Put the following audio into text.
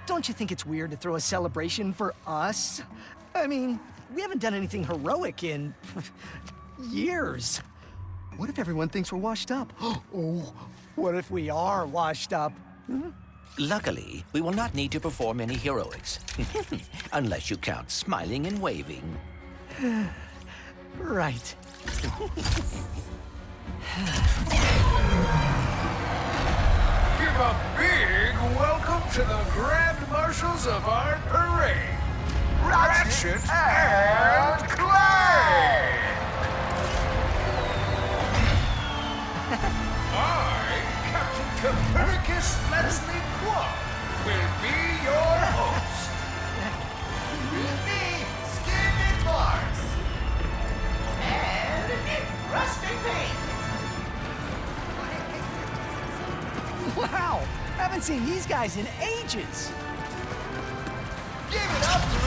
Don't you think it's weird to throw a celebration for us? I mean, we haven't done anything heroic in years. What if everyone thinks we're washed up? Oh, what if we are washed up? Luckily, we will not need to perform any heroics. Unless you count smiling and waving. Right. Give a big welcome to the Grand Marshals of our parade, Ratchet and Clank! I, Captain Copernicus Leslie Plum, will be your host. With me, Skinny Clarks. And Rusty Pink. Wow! Haven't seen these guys in ages. Give it up for